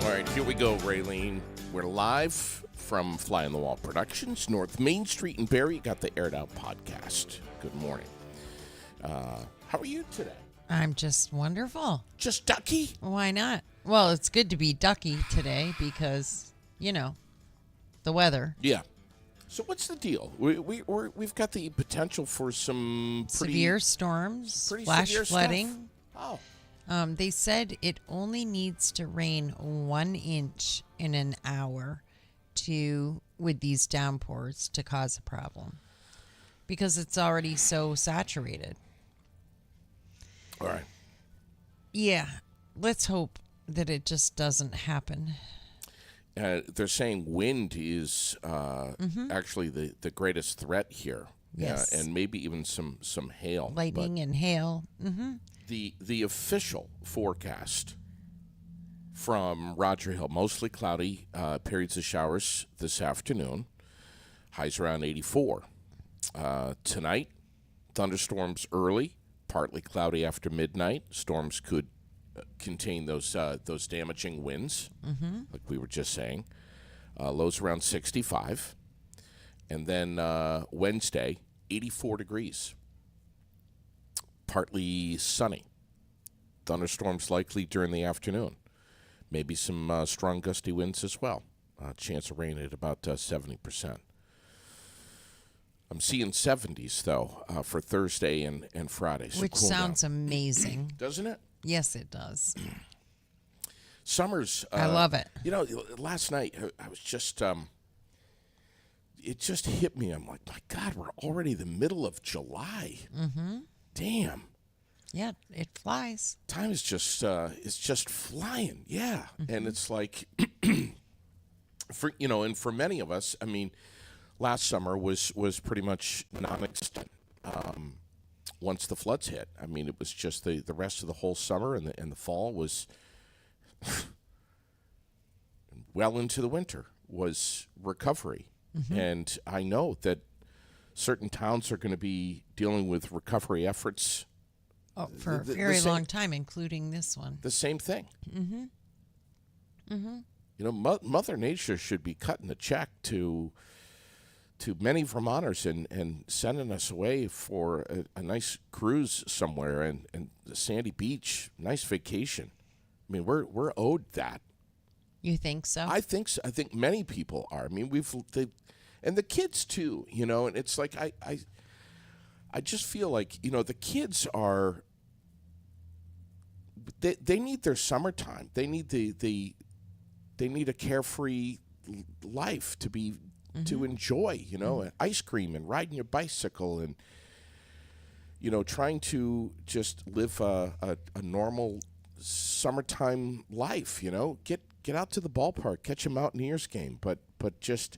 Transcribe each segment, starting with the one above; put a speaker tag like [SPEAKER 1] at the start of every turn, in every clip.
[SPEAKER 1] All right, here we go, Raylene. We're live from Fly on the Wall Productions, North Main Street in Barrie. You got the Aired Out podcast. Good morning. How are you today?
[SPEAKER 2] I'm just wonderful.
[SPEAKER 1] Just ducky?
[SPEAKER 2] Why not? Well, it's good to be ducky today because, you know, the weather.
[SPEAKER 1] Yeah. So what's the deal? We've got the potential for some pretty
[SPEAKER 2] severe storms,
[SPEAKER 1] pretty
[SPEAKER 2] flash
[SPEAKER 1] severe
[SPEAKER 2] flooding.
[SPEAKER 1] Stuff.
[SPEAKER 2] They said it only needs to rain 1 inch in an hour with these downpours to cause a problem because it's already so saturated.
[SPEAKER 1] All right.
[SPEAKER 2] Yeah. Let's hope that it just doesn't happen.
[SPEAKER 1] They're saying wind is actually the greatest threat here.
[SPEAKER 2] Yes.
[SPEAKER 1] And maybe even some hail.
[SPEAKER 2] Lightning and hail.
[SPEAKER 1] The official forecast from Roger Hill, mostly cloudy, periods of showers this afternoon. Highs around 84. Tonight, thunderstorms early, partly cloudy after midnight. Storms could contain those damaging winds, like we were just saying. Lows around 65. And then Wednesday, 84 degrees. Partly sunny. Thunderstorms likely during the afternoon. Maybe some strong gusty winds as well. Chance of rain at about 70%. I'm seeing 70s, though, for Thursday and Friday. So
[SPEAKER 2] Which
[SPEAKER 1] cool
[SPEAKER 2] sounds
[SPEAKER 1] down.
[SPEAKER 2] amazing.
[SPEAKER 1] Doesn't it?
[SPEAKER 2] Yes, it does.
[SPEAKER 1] Summer's...
[SPEAKER 2] I love it.
[SPEAKER 1] You know, last night, I was just... it just hit me. I'm like, my God, we're already the middle of July. Damn.
[SPEAKER 2] Yeah, it flies.
[SPEAKER 1] Time is just it's just flying. Yeah. And it's like and for many of us, I mean, last summer was pretty much non-existent. Once the floods hit. I mean, it was just the rest of the whole summer and the fall was well into the winter was recovery. And I know that certain towns are going to be dealing with recovery efforts
[SPEAKER 2] For a very long time, including this one.
[SPEAKER 1] the same thing. You know, Mother Nature should be cutting the check to many Vermonters and sending us away for a nice cruise somewhere and the sandy beach, nice vacation. I mean, we're owed that.
[SPEAKER 2] You think so?
[SPEAKER 1] I think so. I think many people are. I mean, and the kids too. You know, and it's like I just feel like the kids are. They need their summertime. They need they need a carefree life to be to enjoy. And ice cream and riding your bicycle and trying to just live a normal summertime life. Get out to the ballpark, catch a Mountaineers game, but just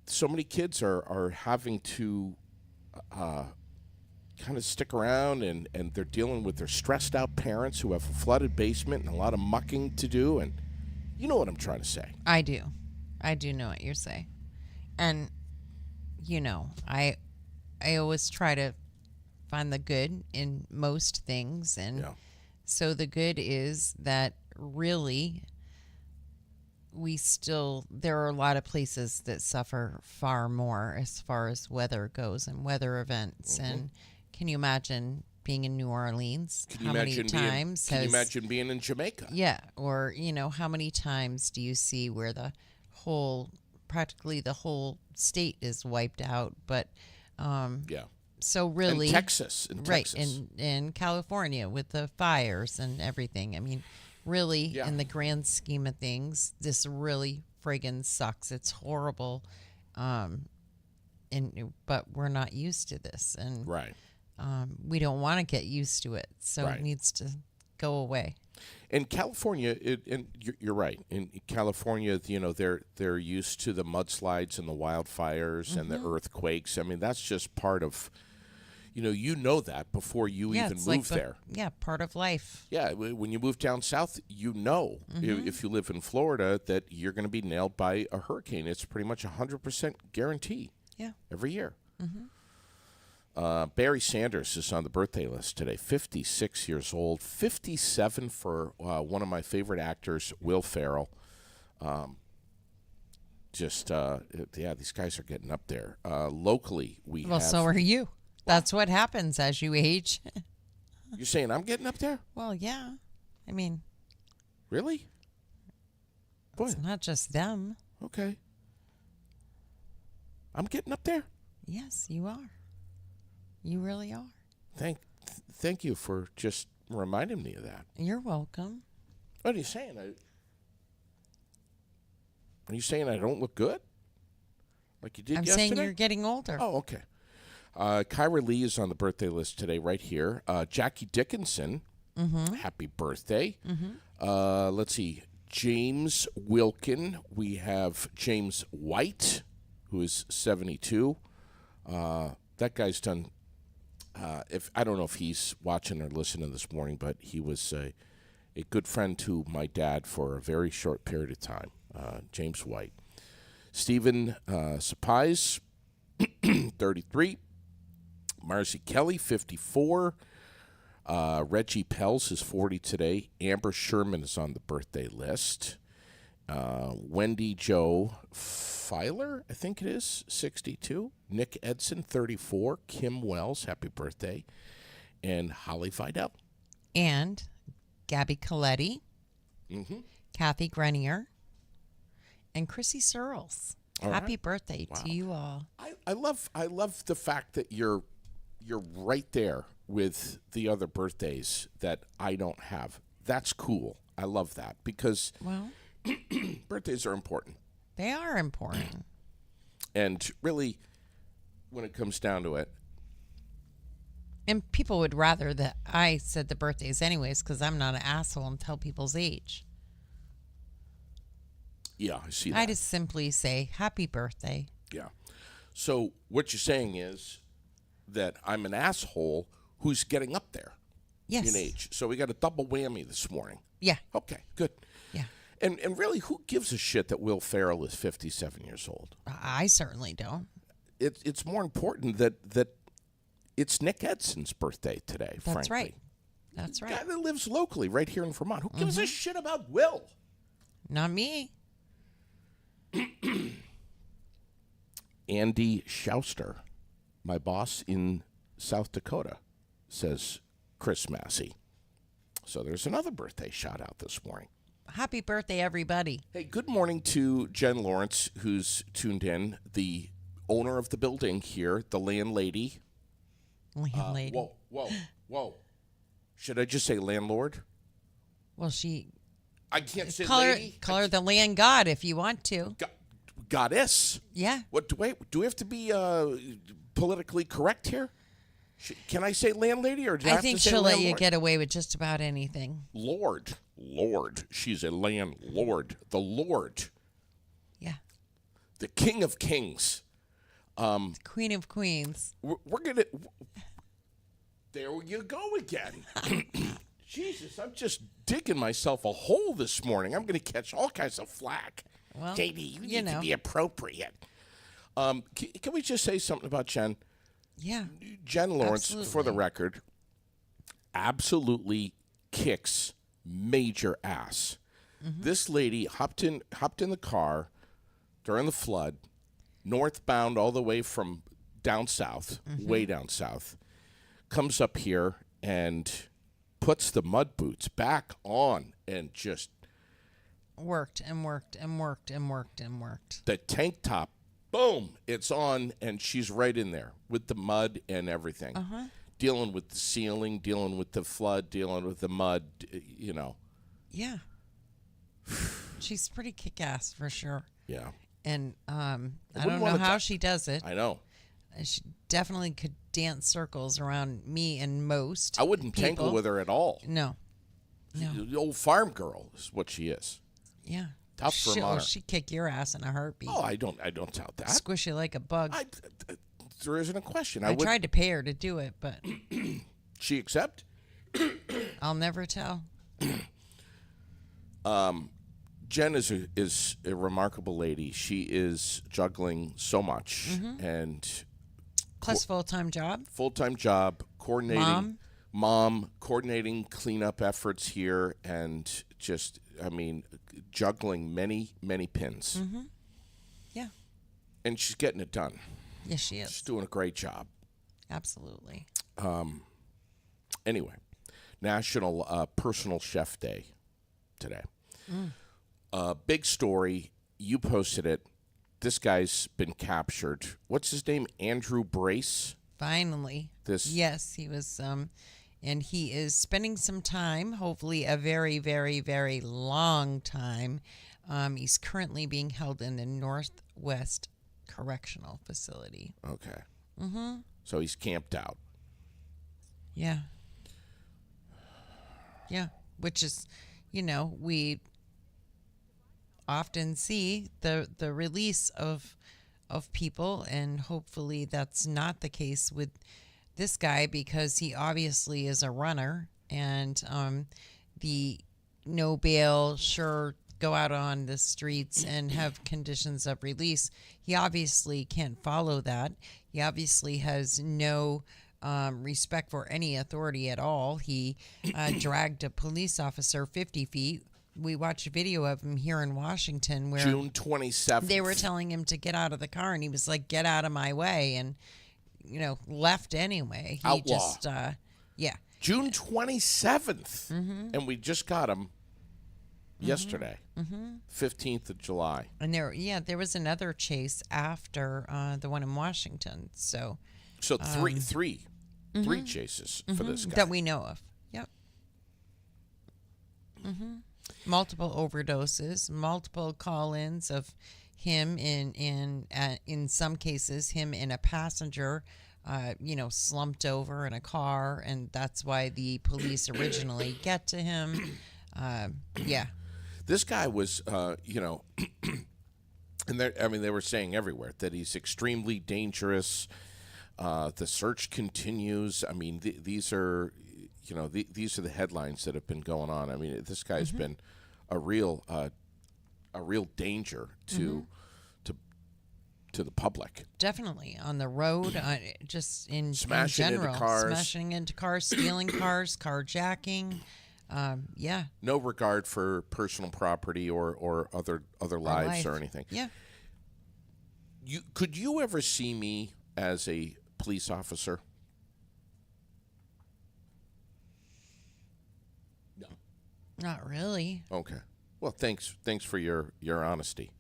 [SPEAKER 1] so many kids are having to kind of stick around and they're dealing with their stressed out parents who have a flooded basement and a lot of mucking to do, and you know what I'm trying to say.
[SPEAKER 2] I do know what you're saying. And I always try to find the good in most things, and so the good is that really there are a lot of places that suffer far more as far as weather goes and weather events. And can you imagine being in New Orleans? Can you
[SPEAKER 1] imagine being in Jamaica?
[SPEAKER 2] Yeah. Or, how many times do you see where practically the whole state is wiped out? But, so really.
[SPEAKER 1] In Texas.
[SPEAKER 2] Right. In California with the fires and everything. I mean, really, in the grand scheme of things, this really friggin' sucks. It's horrible, but we're not used to this, and we don't want to get used to it. So it needs to go away.
[SPEAKER 1] In California, and you're right. In California, they're used to the mudslides and the wildfires and the earthquakes. I mean, that's just part of. That before you even move there.
[SPEAKER 2] Yeah, part of life.
[SPEAKER 1] Yeah, when you move down south, if you live in Florida, that you're going to be nailed by a hurricane. It's pretty much 100% guarantee.
[SPEAKER 2] Yeah.
[SPEAKER 1] Every year. Barry Sanders is on the birthday list today, 56 years old, 57 for one of my favorite actors, Will Ferrell. These guys are getting up there. Locally, we
[SPEAKER 2] Well,
[SPEAKER 1] have...
[SPEAKER 2] so are you. That's what happens as you age.
[SPEAKER 1] You're saying I'm getting up there?
[SPEAKER 2] Well, yeah. I mean,
[SPEAKER 1] Really? Boy,
[SPEAKER 2] it's not just them.
[SPEAKER 1] okay. I'm getting up there?
[SPEAKER 2] Yes, you are. You really are.
[SPEAKER 1] Thank you for just reminding me of that.
[SPEAKER 2] You're welcome.
[SPEAKER 1] What are you saying? Are you saying I don't look good? Like you did
[SPEAKER 2] I'm
[SPEAKER 1] yesterday?
[SPEAKER 2] saying you're getting older.
[SPEAKER 1] Oh, okay. Kyra Lee is on the birthday list today, right here. Jackie Dickinson, happy birthday. Let's see. James Wilkin. We have James White, who is 72. That guy's done. I don't know if he's watching or listening this morning, but he was a good friend to my dad for a very short period of time. James White. Stephen Suppies, 33. Marcy Kelly, 54. Reggie Pels is 40 today. Amber Sherman is on the birthday list. Wendy Jo Filer, I think it is, 62. Nick Edson, 34. Kim Wells, happy birthday. And Holly Vidal.
[SPEAKER 2] And Gabby Coletti, Kathy Grenier, and Chrissy Searles. Happy birthday to you all.
[SPEAKER 1] I love the fact that you're right there with the other birthdays that I don't have. That's cool. I love that because birthdays are important.
[SPEAKER 2] They are important.
[SPEAKER 1] And really, when it comes down to it,
[SPEAKER 2] and people would rather that I said the birthdays anyways because I'm not an asshole and tell people's age.
[SPEAKER 1] yeah, I see that.
[SPEAKER 2] I just simply say happy birthday.
[SPEAKER 1] Yeah. So what you're saying is that I'm an asshole who's getting up there
[SPEAKER 2] Yes.
[SPEAKER 1] in age. So we got a double whammy this morning.
[SPEAKER 2] Yeah.
[SPEAKER 1] Okay, good.
[SPEAKER 2] Yeah.
[SPEAKER 1] And really, who gives a shit that Will Ferrell is 57 years old?
[SPEAKER 2] I certainly don't.
[SPEAKER 1] It's more important that it's Nick Edson's birthday today,
[SPEAKER 2] That's
[SPEAKER 1] frankly.
[SPEAKER 2] right. That's
[SPEAKER 1] The
[SPEAKER 2] right.
[SPEAKER 1] guy that lives locally right here in Vermont. Who gives a shit about Will?
[SPEAKER 2] Not me.
[SPEAKER 1] Andy Schauster, my boss in South Dakota, says Chris Massey. So there's another birthday shout out this morning.
[SPEAKER 2] Happy birthday, everybody.
[SPEAKER 1] Hey, good morning to Jen Lawrence, who's tuned in, the owner of the building here, the landlady.
[SPEAKER 2] Landlady.
[SPEAKER 1] Whoa. Should I just say landlord?
[SPEAKER 2] Well, she
[SPEAKER 1] I can't say
[SPEAKER 2] call
[SPEAKER 1] lady.
[SPEAKER 2] her the land god if you want to.
[SPEAKER 1] Goddess.
[SPEAKER 2] Yeah.
[SPEAKER 1] What do we have to be politically correct here? Can I say landlady or do I
[SPEAKER 2] I
[SPEAKER 1] have
[SPEAKER 2] think
[SPEAKER 1] to say
[SPEAKER 2] she'll let you
[SPEAKER 1] landlord?
[SPEAKER 2] get away with just about anything.
[SPEAKER 1] Lord. She's a landlord. The Lord.
[SPEAKER 2] Yeah.
[SPEAKER 1] The King of Kings.
[SPEAKER 2] Queen of Queens.
[SPEAKER 1] We're gonna. There you go again. Jesus, I'm just digging myself a hole this morning. I'm gonna catch all kinds of flack.
[SPEAKER 2] Well,
[SPEAKER 1] Katie, you need to be appropriate. Can we just say something about Jen?
[SPEAKER 2] Yeah.
[SPEAKER 1] Jen Lawrence, for the
[SPEAKER 2] Absolutely.
[SPEAKER 1] record, absolutely kicks major ass. This lady hopped in the car during the flood, northbound all the way from down south, way down south, comes up here and puts the mud boots back on and just
[SPEAKER 2] Worked and worked and worked and worked and worked.
[SPEAKER 1] the tank top, boom, it's on, and she's right in there with the mud and everything. Dealing with the ceiling, dealing with the flood, dealing with the mud, you know.
[SPEAKER 2] Yeah. She's pretty kick-ass for sure.
[SPEAKER 1] Yeah,
[SPEAKER 2] And I
[SPEAKER 1] wouldn't
[SPEAKER 2] don't know
[SPEAKER 1] wanna
[SPEAKER 2] how she does it.
[SPEAKER 1] I know.
[SPEAKER 2] She definitely could dance circles around me and most
[SPEAKER 1] I wouldn't tangle
[SPEAKER 2] people.
[SPEAKER 1] with her at all.
[SPEAKER 2] No. No.
[SPEAKER 1] The old farm girl is what she is.
[SPEAKER 2] Yeah.
[SPEAKER 1] Tough Vermonter.
[SPEAKER 2] She'd kick your ass in a heartbeat.
[SPEAKER 1] Oh, I don't doubt that.
[SPEAKER 2] Squish you like a bug.
[SPEAKER 1] There isn't a question.
[SPEAKER 2] I tried to pay her to do it, but
[SPEAKER 1] She accept?
[SPEAKER 2] I'll never tell.
[SPEAKER 1] Jen is a remarkable lady. She is juggling so much, and
[SPEAKER 2] Plus full-time job.
[SPEAKER 1] Full-time job, coordinating coordinating cleanup efforts here, and just, I mean, juggling many, many pins.
[SPEAKER 2] Mm-hmm. Yeah.
[SPEAKER 1] And she's getting it done.
[SPEAKER 2] Yes, she is.
[SPEAKER 1] She's doing a great job.
[SPEAKER 2] Absolutely.
[SPEAKER 1] Anyway, National Personal Chef Day today. Big story. You posted it. This guy's been captured. What's his name? Andrew Brace?
[SPEAKER 2] Finally. Yes, he was, and he is spending some time, hopefully a very, very, very long time. He's currently being held in the Northwest Correctional Facility.
[SPEAKER 1] Okay. Mm-hmm. So he's camped out.
[SPEAKER 2] Yeah. Yeah, which is, we often see the release of people, and hopefully that's not the case with this guy, because he obviously is a runner, and the no bail, sure, go out on the streets and have conditions of release. He obviously can't follow that. He obviously has no respect for any authority at all. He dragged a police officer 50 feet. We watched a video of him here in Washington where
[SPEAKER 1] June 27th.
[SPEAKER 2] They were telling him to get out of the car, and he was like, "Get out of my way," and left anyway. He
[SPEAKER 1] Outlaw.
[SPEAKER 2] just yeah.
[SPEAKER 1] June 27th.
[SPEAKER 2] Mm-hmm.
[SPEAKER 1] And we just got him yesterday. 15th of July.
[SPEAKER 2] And there was another chase after the one in Washington. So
[SPEAKER 1] three chases for this guy.
[SPEAKER 2] that we know of. Yep. Multiple overdoses, multiple call-ins of him in some cases him in a passenger, slumped over in a car, and that's why the police originally get to him. Yeah.
[SPEAKER 1] This guy was, and they were saying everywhere that he's extremely dangerous. The search continues. I mean, these are, these are the headlines that have been going on. I mean, this guy's been a real danger to the public.
[SPEAKER 2] Definitely on the road, just in
[SPEAKER 1] Smashing
[SPEAKER 2] general,
[SPEAKER 1] into cars.
[SPEAKER 2] smashing into cars, stealing cars, carjacking. Yeah.
[SPEAKER 1] No regard for personal property or other lives or anything.
[SPEAKER 2] Yeah.
[SPEAKER 1] Could you ever see me as a police officer? No.
[SPEAKER 2] Not really.
[SPEAKER 1] Okay. Well, thanks for your honesty.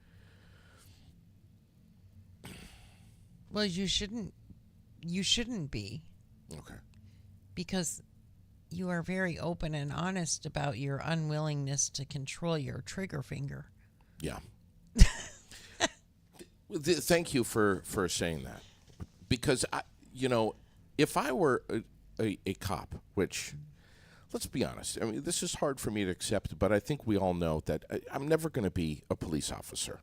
[SPEAKER 2] Well, you shouldn't be,
[SPEAKER 1] Okay.
[SPEAKER 2] because you are very open and honest about your unwillingness to control your trigger finger.
[SPEAKER 1] Yeah. Thank you for saying that, because if I were a cop, which, let's be honest, I mean, this is hard for me to accept, but I think we all know that I'm never going to be a police officer.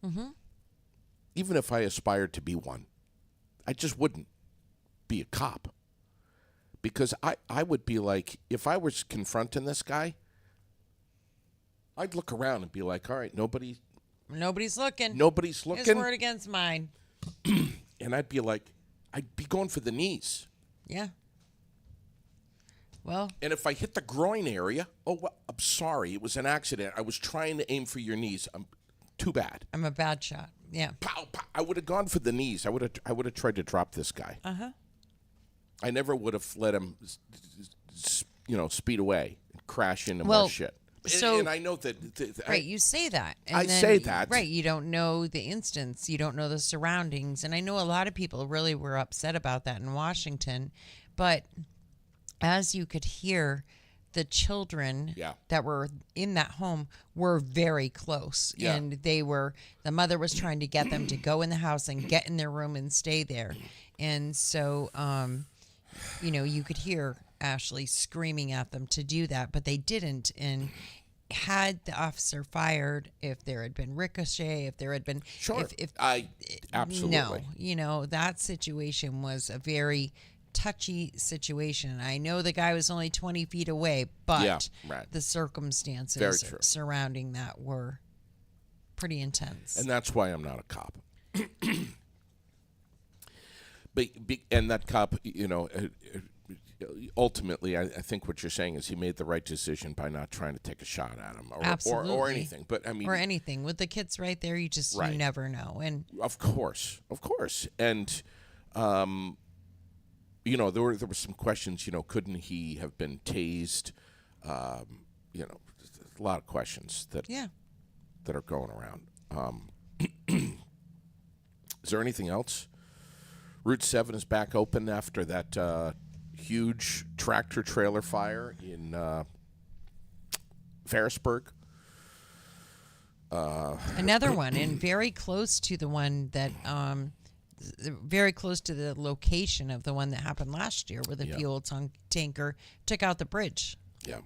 [SPEAKER 1] Mm-hmm. Even if I aspired to be one, I just wouldn't be a cop, because I would be like, if I was confronting this guy, I'd look around and be like, all right, nobody's
[SPEAKER 2] looking.
[SPEAKER 1] Nobody's looking.
[SPEAKER 2] His word against mine.
[SPEAKER 1] And I'd be like, I'd be going for the knees.
[SPEAKER 2] Yeah. Well.
[SPEAKER 1] And if I hit the groin area, well, I'm sorry, it was an accident. I was trying to aim for your knees. Too bad.
[SPEAKER 2] I'm a bad shot. Yeah.
[SPEAKER 1] Pow, pow. I would have gone for the knees. I would have tried to drop this guy.
[SPEAKER 2] Uh-huh.
[SPEAKER 1] I never would have let him, speed away and crash into more shit. And I know that.
[SPEAKER 2] Right, you say that. And
[SPEAKER 1] I say that.
[SPEAKER 2] Right, you don't know the instance. You don't know the surroundings. And I know a lot of people really were upset about that in Washington. But as you could hear, the children that were in that home were very close.
[SPEAKER 1] Yeah.
[SPEAKER 2] And the mother was trying to get them to go in the house and get in their room and stay there. And so, you could hear Ashley screaming at them to do that, but they didn't. And had the officer fired, if there had been ricochet, if there had been...
[SPEAKER 1] Sure, absolutely.
[SPEAKER 2] No, that situation was a very touchy situation. I know the guy was only 20 feet away, but the circumstances surrounding that were pretty intense.
[SPEAKER 1] And that's why I'm not a cop. And that cop, ultimately, I think what you're saying is he made the right decision by not trying to take a shot at him
[SPEAKER 2] Absolutely.
[SPEAKER 1] or anything. But I mean,
[SPEAKER 2] or anything with the kids right there, you never know. And
[SPEAKER 1] of course, and there were some questions. Couldn't he have been tased? A lot of questions that are going around. Is there anything else? Route 7 is back open after that huge tractor trailer fire in Ferrisburg.
[SPEAKER 2] Another one, and very close to the one that, very close to the location of the one that happened last year, where the fuel tanker took out the bridge.
[SPEAKER 1] Yeah.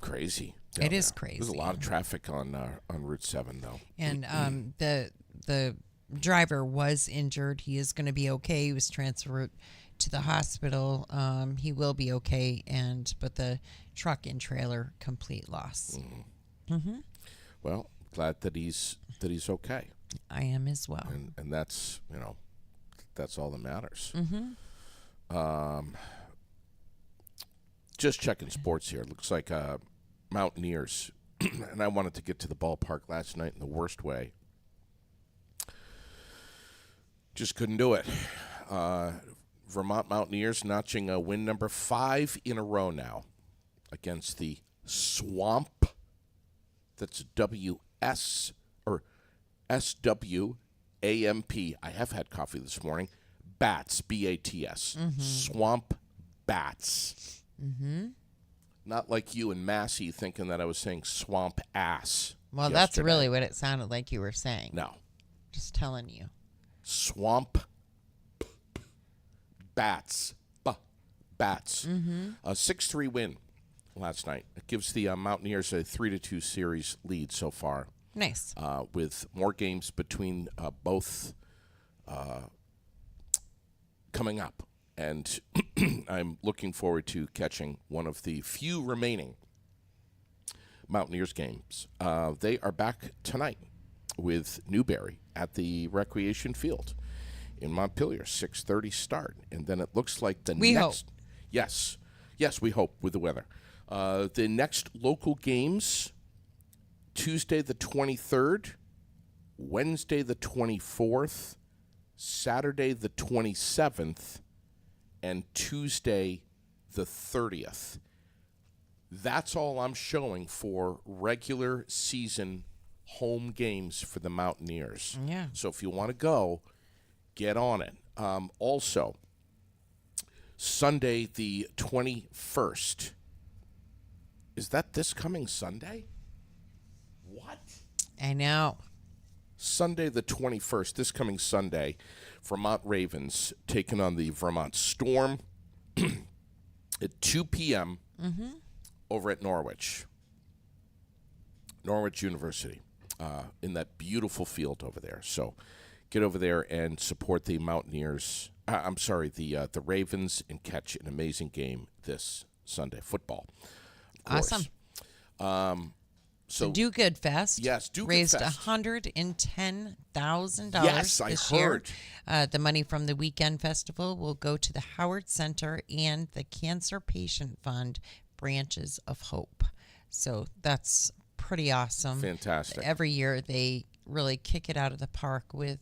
[SPEAKER 1] Crazy.
[SPEAKER 2] It is crazy.
[SPEAKER 1] There's a lot of traffic on Route 7, though.
[SPEAKER 2] And the driver was injured. He is going to be okay. He was transferred to the hospital. He will be okay. But the truck and trailer, complete loss.
[SPEAKER 1] Well, glad that he's okay.
[SPEAKER 2] I am as well.
[SPEAKER 1] And that's that's all that matters. Just checking sports here. It looks like Mountaineers, and I wanted to get to the ballpark last night in the worst way. Just couldn't do it. Vermont Mountaineers notching a win number 5 in a row now against the Swamp. That's WS or SWAMP. I have had coffee this morning. Bats, BATS. Swamp Bats. Not like you and Massey thinking that I was saying swamp ass.
[SPEAKER 2] Well, that's really what it sounded like you were saying.
[SPEAKER 1] No.
[SPEAKER 2] Just telling you.
[SPEAKER 1] Swamp Bats. Bats. A 6-3 win last night. It gives the Mountaineers a 3-2 series lead so far.
[SPEAKER 2] Nice.
[SPEAKER 1] With more games between both coming up. And I'm looking forward to catching one of the few remaining Mountaineers games. They are back tonight with Newberry at the Recreation Field in Montpelier, 6:30 start. And then it looks like
[SPEAKER 2] we hope.
[SPEAKER 1] Yes, we hope with the weather. The next local games, Tuesday the 23rd, Wednesday the 24th, Saturday the 27th, and Tuesday the 30th. That's all I'm showing for regular season home games for the Mountaineers.
[SPEAKER 2] Yeah.
[SPEAKER 1] So if you want to go, get on it. Also, Sunday the 21st. Is that this coming Sunday? What?
[SPEAKER 2] I know.
[SPEAKER 1] Sunday the 21st, this coming Sunday, Vermont Ravens taking on the Vermont Storm at 2 p.m. Over at Norwich University, in that beautiful field over there. So get over there and support the Mountaineers. The Ravens, and catch an amazing game this Sunday. Football.
[SPEAKER 2] Awesome.
[SPEAKER 1] So
[SPEAKER 2] Do Good Fest.
[SPEAKER 1] Yes, Do Good
[SPEAKER 2] raised
[SPEAKER 1] Fest.
[SPEAKER 2] $110,000
[SPEAKER 1] Yes, I
[SPEAKER 2] this
[SPEAKER 1] heard.
[SPEAKER 2] year. The money from the weekend festival will go to the Howard Center and the Cancer Patient Fund, Branches of Hope. So that's pretty awesome.
[SPEAKER 1] Fantastic.
[SPEAKER 2] Every year they really kick it out of the park with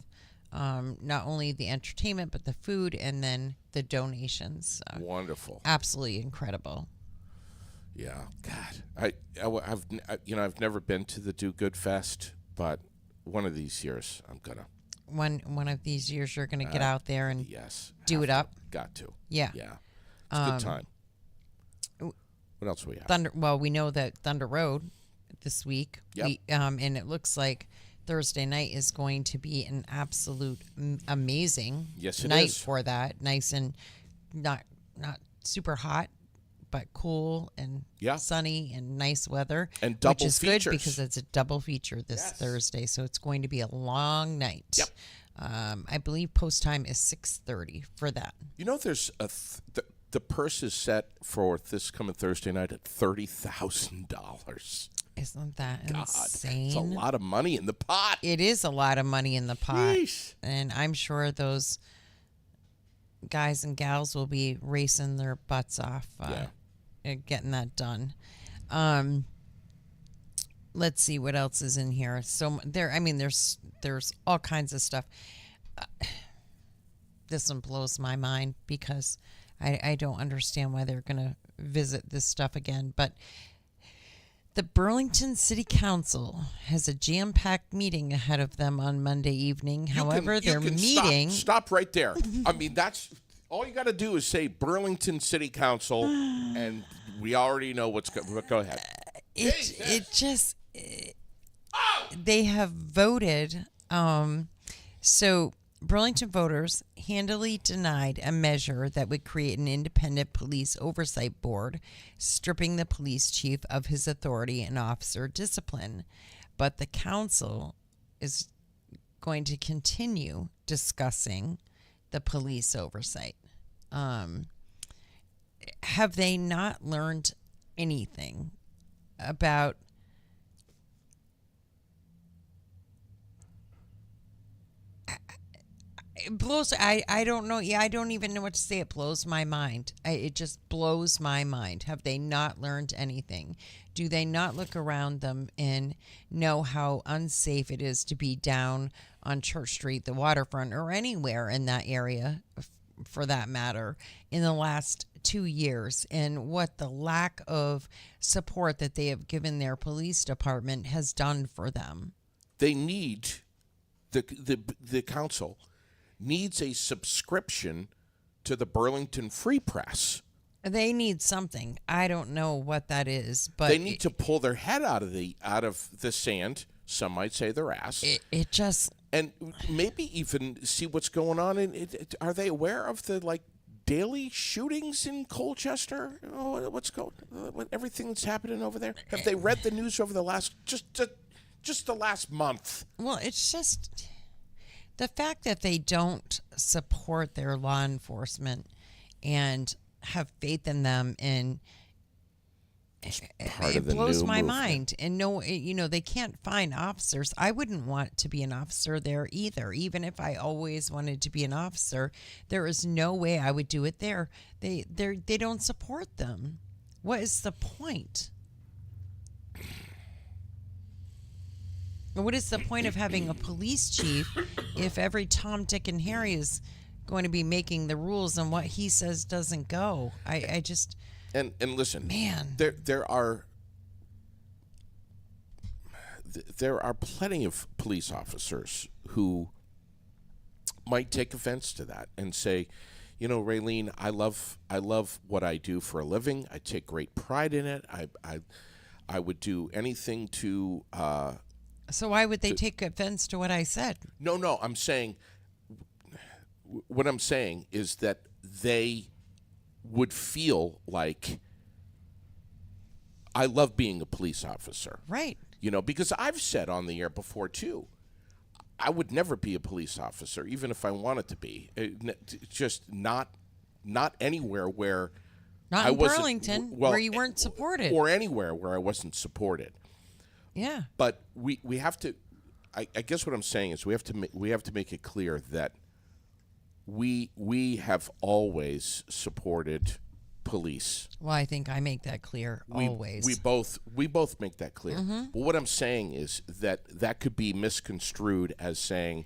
[SPEAKER 2] not only the entertainment but the food and then the donations.
[SPEAKER 1] Wonderful.
[SPEAKER 2] Absolutely incredible.
[SPEAKER 1] Yeah, God, I've never been to the Do Good Fest, but one of these years I'm gonna.
[SPEAKER 2] One of these years you're gonna get out there and do it up.
[SPEAKER 1] Got to.
[SPEAKER 2] Yeah.
[SPEAKER 1] Yeah, it's a good time. What else do we have?
[SPEAKER 2] We know that Thunder Road this week.
[SPEAKER 1] Yep.
[SPEAKER 2] And it looks like Thursday night is going to be an absolute amazing night for that. Nice and not super hot, but cool and sunny and nice weather.
[SPEAKER 1] And double
[SPEAKER 2] which is
[SPEAKER 1] features.
[SPEAKER 2] good because it's a double feature this Thursday. So it's going to be a long night.
[SPEAKER 1] Yep.
[SPEAKER 2] I believe post time is 6:30 for that.
[SPEAKER 1] There's the purse is set for this coming Thursday night at $30,000.
[SPEAKER 2] Isn't that
[SPEAKER 1] God,
[SPEAKER 2] insane?
[SPEAKER 1] it's a lot of money in the pot.
[SPEAKER 2] It is a lot of money in the pot.
[SPEAKER 1] Jeez.
[SPEAKER 2] And I'm sure those guys and gals will be racing their butts off getting that done. Let's see what else is in here. So there, I mean, there's all kinds of stuff. This one blows my mind because I don't understand why they're going to visit this stuff again. But the Burlington City Council has a jam-packed meeting ahead of them on Monday evening. However, their meeting...
[SPEAKER 1] Stop right there. I mean, that's... All you got to do is say Burlington City Council, and we already know what's going... Go ahead.
[SPEAKER 2] They have voted... So Burlington voters handily denied a measure that would create an independent police oversight board, stripping the police chief of his authority and officer discipline. But the council is going to continue discussing the police oversight. Have they not learned anything about it blows. I don't know. Yeah, I don't even know what to say. It blows my mind. It just blows my mind. Have they not learned anything? Do they not look around them and know how unsafe it is to be down on Church Street, the waterfront, or anywhere in that area, for that matter, in the last 2 years, and what the lack of support that they have given their police department has done for them?
[SPEAKER 1] They need the council needs a subscription to the Burlington Free Press.
[SPEAKER 2] They need something. I don't know what that is, but
[SPEAKER 1] they need to pull their head out of the sand. Some might say their ass.
[SPEAKER 2] It just,
[SPEAKER 1] and maybe even see what's going on. Are they aware of the daily shootings in Colchester? What's going? Everything that's happening over there. Have they read the news over the last just the last month?
[SPEAKER 2] Well, it's just the fact that they don't support their law enforcement and have faith in them, and it blows my mind. And they can't find officers. I wouldn't want to be an officer there either. Even if I always wanted to be an officer, there is no way I would do it there. They don't support them. What is the point? What is the point of having a police chief if every Tom, Dick, and Harry is going to be making the rules and what he says doesn't go? I just...
[SPEAKER 1] And listen,
[SPEAKER 2] man,
[SPEAKER 1] there are plenty of police officers who might take offense to that and say, Raylene, I love what I do for a living. I take great pride in it. I would do anything to...
[SPEAKER 2] So why would they take offense to what I said?
[SPEAKER 1] No, I'm saying, what I'm saying is that they would feel like, I love being a police officer.
[SPEAKER 2] Right.
[SPEAKER 1] Because I've said on the air before, too, I would never be a police officer, even if I wanted to be. Just not anywhere where
[SPEAKER 2] Not in Burlington, where you weren't supported.
[SPEAKER 1] Or anywhere where I wasn't supported.
[SPEAKER 2] Yeah.
[SPEAKER 1] But we have to. I guess what I'm saying is we have to make it clear that we have always supported police.
[SPEAKER 2] Well, I think I make that clear always.
[SPEAKER 1] We both make that clear. Mm-hmm. But what I'm saying is that could be misconstrued as saying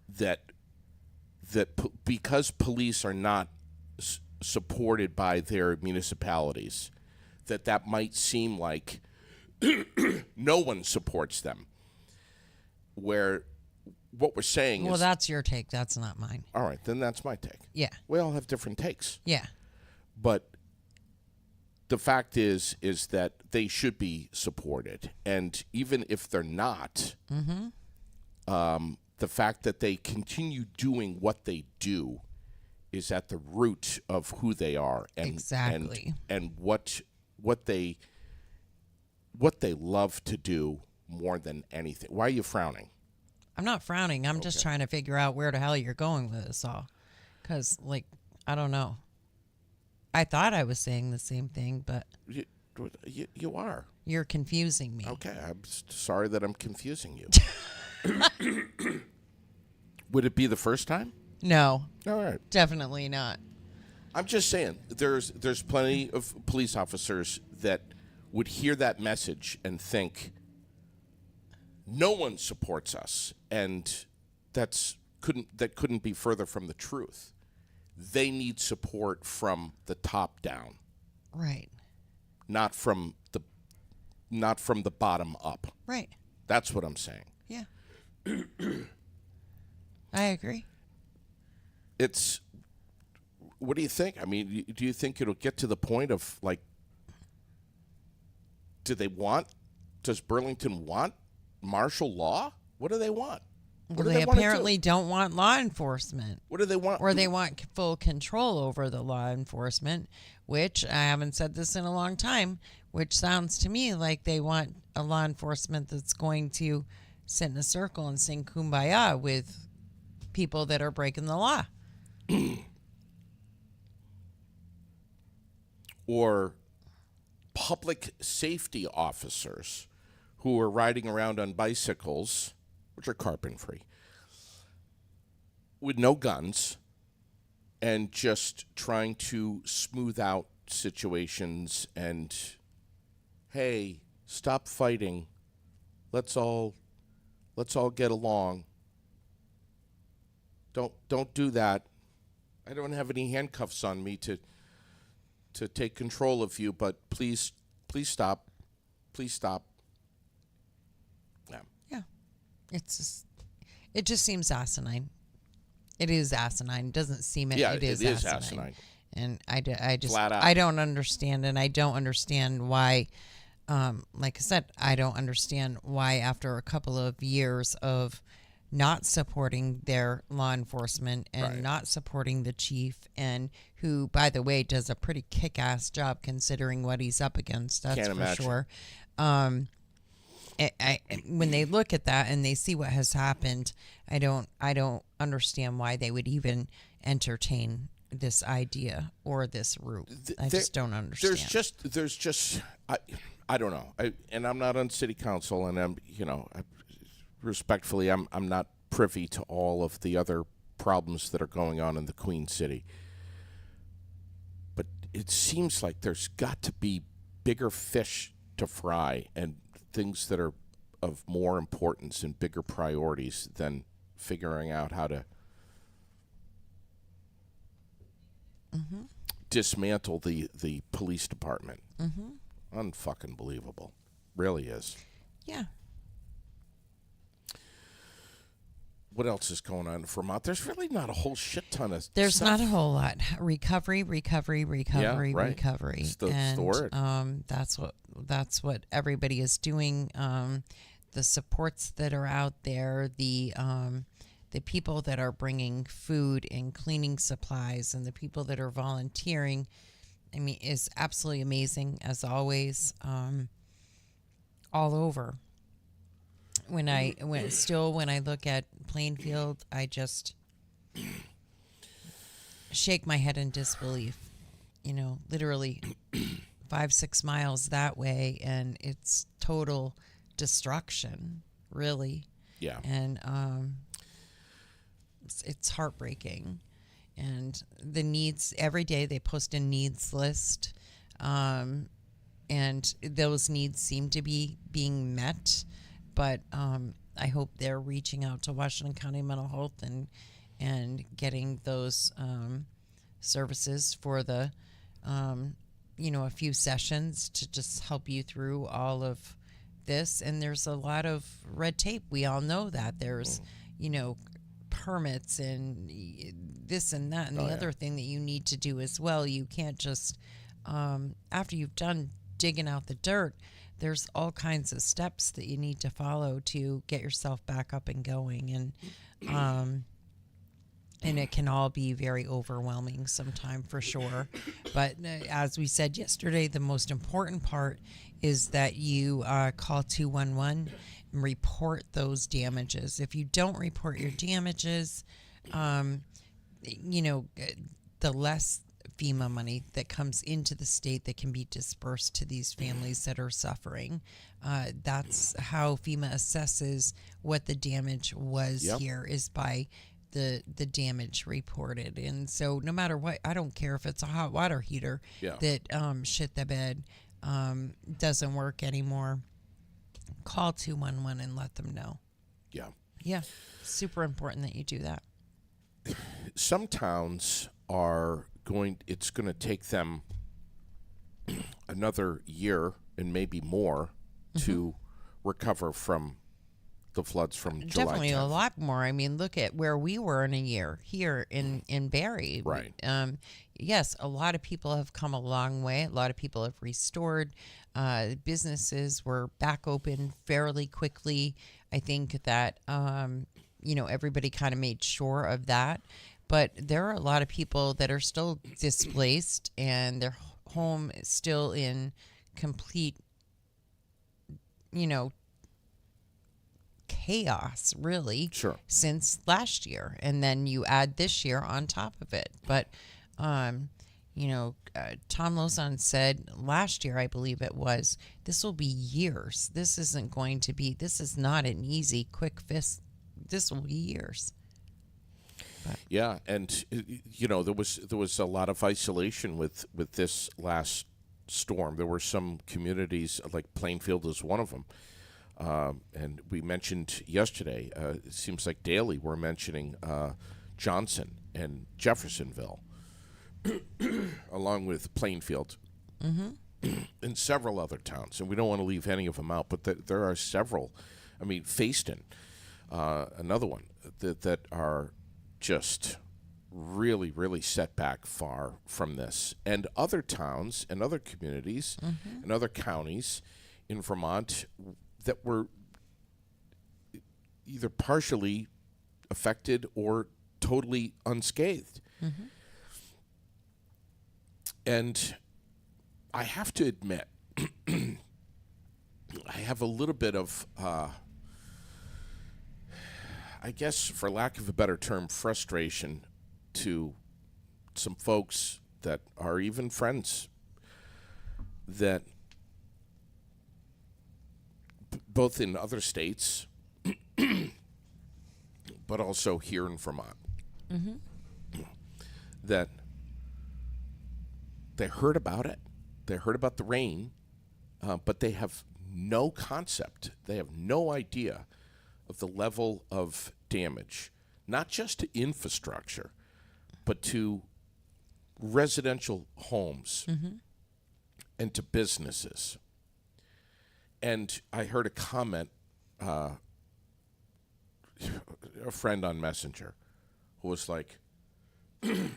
[SPEAKER 1] that because police are not supported by their municipalities, that might seem like no one supports them. Where what we're saying is...
[SPEAKER 2] Well, that's your take. That's not mine.
[SPEAKER 1] All right, then that's my take.
[SPEAKER 2] Yeah.
[SPEAKER 1] We all have different takes.
[SPEAKER 2] Yeah.
[SPEAKER 1] But the fact is that they should be supported. And even if they're not, the fact that they continue doing what they do is at the root of who they are. And,
[SPEAKER 2] exactly.
[SPEAKER 1] And what they love to do more than anything. Why are you frowning?
[SPEAKER 2] I'm not frowning. I'm just trying to figure out where the hell you're going with this all. Because, I don't know. I thought I was saying the same thing, but...
[SPEAKER 1] You are.
[SPEAKER 2] You're confusing me.
[SPEAKER 1] Okay, I'm sorry that I'm confusing you. Would it be the first time?
[SPEAKER 2] No,
[SPEAKER 1] All right.
[SPEAKER 2] definitely not.
[SPEAKER 1] I'm just saying, there's plenty of police officers that would hear that message and think, no one supports us, and that couldn't be further from the truth. They need support from the top down,
[SPEAKER 2] Right.
[SPEAKER 1] not from the bottom up.
[SPEAKER 2] Right.
[SPEAKER 1] That's what I'm saying.
[SPEAKER 2] Yeah. I agree.
[SPEAKER 1] It's, what do you think? I mean, do you think it'll get to the point of, like, does Burlington want martial law? What do they want?
[SPEAKER 2] Well, they apparently don't want law enforcement.
[SPEAKER 1] What do they want?
[SPEAKER 2] Or they want full control over the law enforcement, which I haven't said this in a long time, which sounds to me like they want a law enforcement that's going to sit in a circle and sing Kumbaya with people that are breaking the law.
[SPEAKER 1] Or public safety officers who are riding around on bicycles, which are carbon-free, with no guns and just trying to smooth out situations and, hey, stop fighting. Let's all get along. Don't do that. I don't have any handcuffs on me to take control of you, but please stop. Please stop. Yeah.
[SPEAKER 2] Yeah. It just seems asinine. It is asinine. It doesn't seem it.
[SPEAKER 1] Yeah,
[SPEAKER 2] it is asinine. And I just
[SPEAKER 1] Flat out.
[SPEAKER 2] I don't understand, and I don't understand why. Like I said, I don't understand why after a couple of years of not supporting their law enforcement and
[SPEAKER 1] Right.
[SPEAKER 2] not supporting the chief, and who, by the way, does a pretty kick-ass job considering what he's up against. That's
[SPEAKER 1] Can't
[SPEAKER 2] for
[SPEAKER 1] imagine.
[SPEAKER 2] sure. When they look at that and they see what has happened, I don't understand why they would even entertain this idea or this route. I just don't understand.
[SPEAKER 1] There's just I don't know. And I'm not on city council, and I'm respectfully I'm not privy to all of the other problems that are going on in the Queen City. But it seems like there's got to be bigger fish to fry and things that are of more importance and bigger priorities than figuring out how to dismantle the police department. Unfucking believable. Really is.
[SPEAKER 2] Yeah.
[SPEAKER 1] What else is going on in Vermont? There's really not a whole shit ton of
[SPEAKER 2] There's
[SPEAKER 1] stuff.
[SPEAKER 2] not a whole lot. Recovery.
[SPEAKER 1] right. It's the
[SPEAKER 2] And
[SPEAKER 1] word.
[SPEAKER 2] that's what everybody is doing. The supports that are out there, the people that are bringing food and cleaning supplies, and the people that are volunteering, I mean, is absolutely amazing as always. All over. When I look at Plainfield, I just shake my head in disbelief. Literally 5-6 miles that way, and it's total destruction, really.
[SPEAKER 1] Yeah.
[SPEAKER 2] And it's heartbreaking. And the needs, every day they post a needs list, and those needs seem to be being met. But I hope they're reaching out to Washington County Mental Health and getting those services for the a few sessions to just help you through all of this. And there's a lot of red tape. We all know that there's permits and this and that and the other thing that you need to do as well. You can't just after you've done digging out the dirt, there's all kinds of steps that you need to follow to get yourself back up and going, and it can all be very overwhelming sometime for sure. But as we said yesterday, the most important part is that you call 211 and report those damages. If you don't report your damages, the less FEMA money that comes into the state that can be dispersed to these families that are suffering. That's how FEMA assesses what the damage was here, is by the damage reported. And so no matter what, I don't care if it's a hot water heater that shit the bed, doesn't work anymore. Call 211 and let them know.
[SPEAKER 1] Yeah.
[SPEAKER 2] Yeah. Super important that you do that.
[SPEAKER 1] Some towns it's going to take them another year and maybe more to recover from the floods from July 10th.
[SPEAKER 2] Definitely a lot more. I mean, look at where we were in a year here in Barrie.
[SPEAKER 1] Right.
[SPEAKER 2] Yes, a lot of people have come a long way. A lot of people have restored. Businesses were back open fairly quickly. I think that, everybody kind of made sure of that. But there are a lot of people that are still displaced and their home is still in complete, chaos, really, since last year. And then you add this year on top of it. But, Tom Lozon said last year, I believe it was, this will be years. This is not an easy, quick fix. This will be years.
[SPEAKER 1] Yeah, and there was a lot of isolation with this last storm. There were some communities, like Plainfield is one of them, and we mentioned yesterday. It seems like daily we're mentioning Johnson and Jeffersonville, along with Plainfield, and several other towns. And we don't want to leave any of them out, but there are several. I mean, Fayston, another one that are just really, really set back far from this. And other towns and other communities and other counties in Vermont that were either partially affected or totally unscathed. And I have to admit, I have a little bit of I guess, for lack of a better term, frustration to some folks that are even friends that both in other states, but also here in Vermont, that they heard about it. They heard about the rain, but they have no concept. They have no idea of the level of damage, not just to infrastructure, but to residential homes and to businesses. And I heard a comment, a friend on Messenger, who was like, well,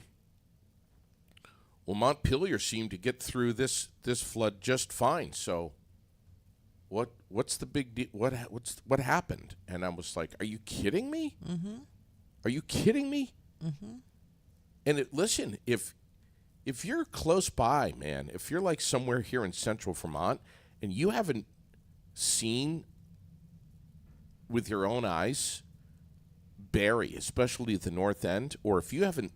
[SPEAKER 1] Montpelier seemed to get through this flood just fine, so what's the big deal? What happened? And I was like, are you kidding me? Are you kidding me? And listen, if you're close by, man, if you're like somewhere here in central Vermont and you haven't seen with your own eyes Barrie, especially at the north end, or if you haven't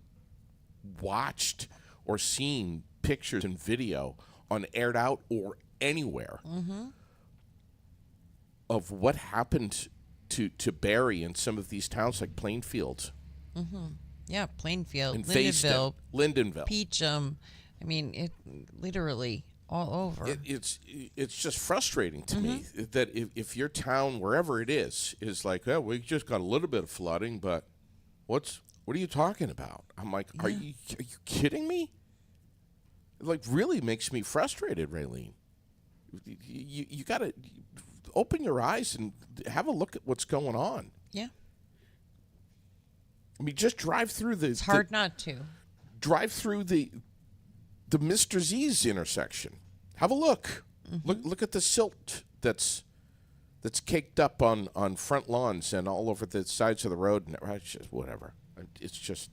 [SPEAKER 1] watched or seen pictures and video on Aired Out or anywhere of what happened to Barrie and some of these towns like Plainfield.
[SPEAKER 2] Yeah, Plainfield,
[SPEAKER 1] and
[SPEAKER 2] Lyndonville, Peachum. I mean, it literally all over.
[SPEAKER 1] It's just frustrating to me that if your town, wherever it is like, oh, we just got a little bit of flooding, but what are you talking about? I'm like, are you kidding me? It like really makes me frustrated, Raylene. You got to open your eyes and have a look at what's going on.
[SPEAKER 2] Yeah.
[SPEAKER 1] I mean, just drive through the...
[SPEAKER 2] It's hard not to.
[SPEAKER 1] Drive through the Mr. Z's intersection. Have a look. Look at the silt that's caked up on front lawns and all over the sides of the road. And it's just whatever. It's just...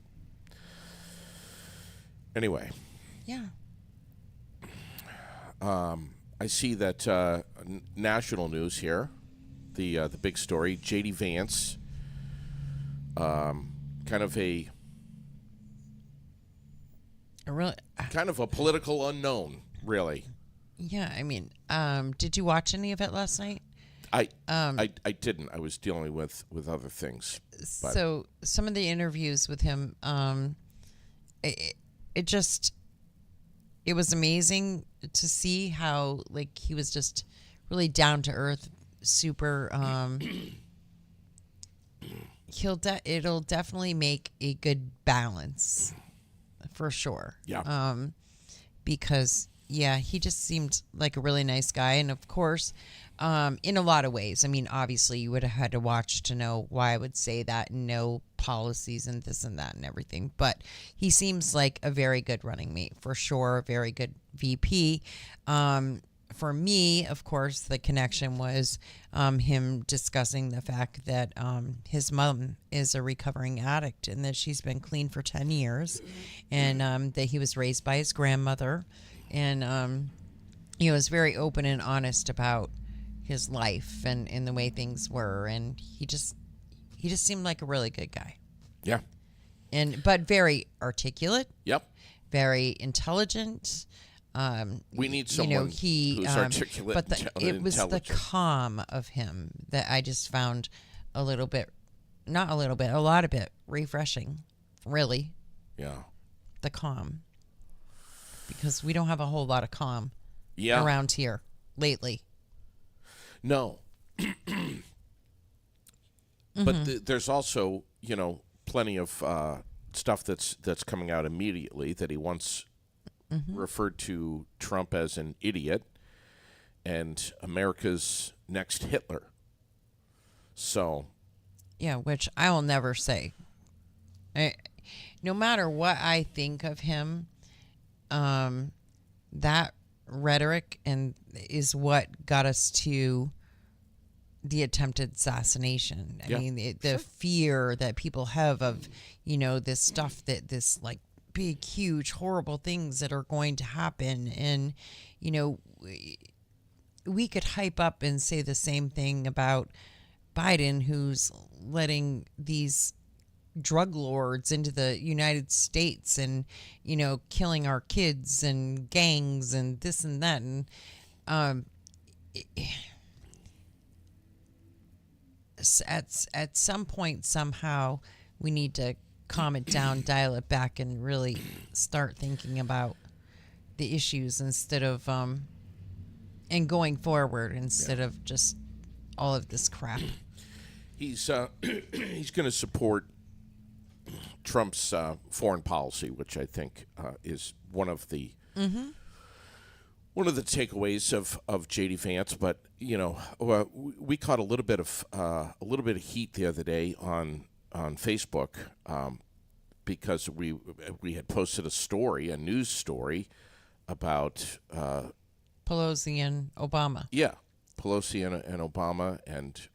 [SPEAKER 1] Anyway.
[SPEAKER 2] Yeah.
[SPEAKER 1] I see that national news here, the big story, J.D. Vance, kind of a
[SPEAKER 2] Really?
[SPEAKER 1] Kind of a political unknown, really.
[SPEAKER 2] Yeah, I mean, did you watch any of it last night?
[SPEAKER 1] I didn't. I was dealing with other things. But.
[SPEAKER 2] So some of the interviews with him, it was amazing to see how like he was just really down to earth, super. It'll definitely make a good balance, for sure.
[SPEAKER 1] Yeah.
[SPEAKER 2] Because he just seemed like a really nice guy, and of course, in a lot of ways. I mean, obviously, you would have had to watch to know why I would say that, and know policies and this and that and everything. But he seems like a very good running mate, for sure. A very good VP. For me, of course, the connection was him discussing the fact that his mom is a recovering addict and that she's been clean for 10 years, and that he was raised by his grandmother, and he was very open and honest about his life and the way things were, and he just seemed like a really good guy.
[SPEAKER 1] Yeah.
[SPEAKER 2] But very articulate.
[SPEAKER 1] Yep.
[SPEAKER 2] Very intelligent.
[SPEAKER 1] We need someone who's articulate.
[SPEAKER 2] But it was the calm of him that I just found a lot of it refreshing, really.
[SPEAKER 1] Yeah.
[SPEAKER 2] The calm. Because we don't have a whole lot of calm around here lately.
[SPEAKER 1] No. But there's also, plenty of stuff that's coming out immediately that he once referred to Trump as an idiot and America's next Hitler. So.
[SPEAKER 2] Yeah, which I will never say. No matter what I think of him, that rhetoric is what got us to the attempted assassination. I mean, the fear that people have of, this stuff this like big, huge, horrible things that are going to happen. And, we could hype up and say the same thing about Biden, who's letting these drug lords into the United States and, killing our kids and gangs and this and that. And at some point, somehow, we need to calm it down, dial it back, and really start thinking about the issues instead of and going forward instead of just all of this crap.
[SPEAKER 1] He's he's going to support Trump's foreign policy, which I think is one of the takeaways of J.D. Vance. But we caught a little bit of heat the other day on Facebook because we had posted a news story about
[SPEAKER 2] Pelosi and Obama.
[SPEAKER 1] Yeah, Pelosi and Obama, and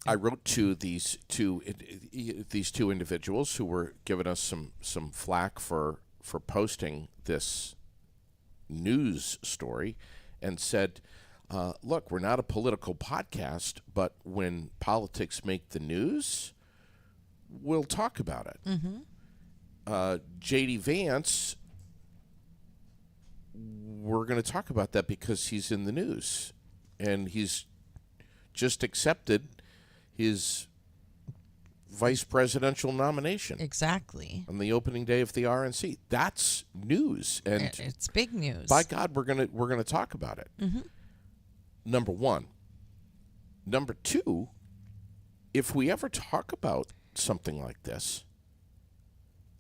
[SPEAKER 1] I wrote to these two individuals who were giving us some flack for posting this news story, and said, look, we're not a political podcast, but when politics make the news, we'll talk about it. J.D. Vance, we're going to talk about that because he's in the news, and he's just accepted his vice presidential nomination.
[SPEAKER 2] Exactly.
[SPEAKER 1] On the opening day of the RNC. That's news, and
[SPEAKER 2] it's big news.
[SPEAKER 1] By God, we're gonna talk about it. Number one. Number two, if we ever talk about something like this,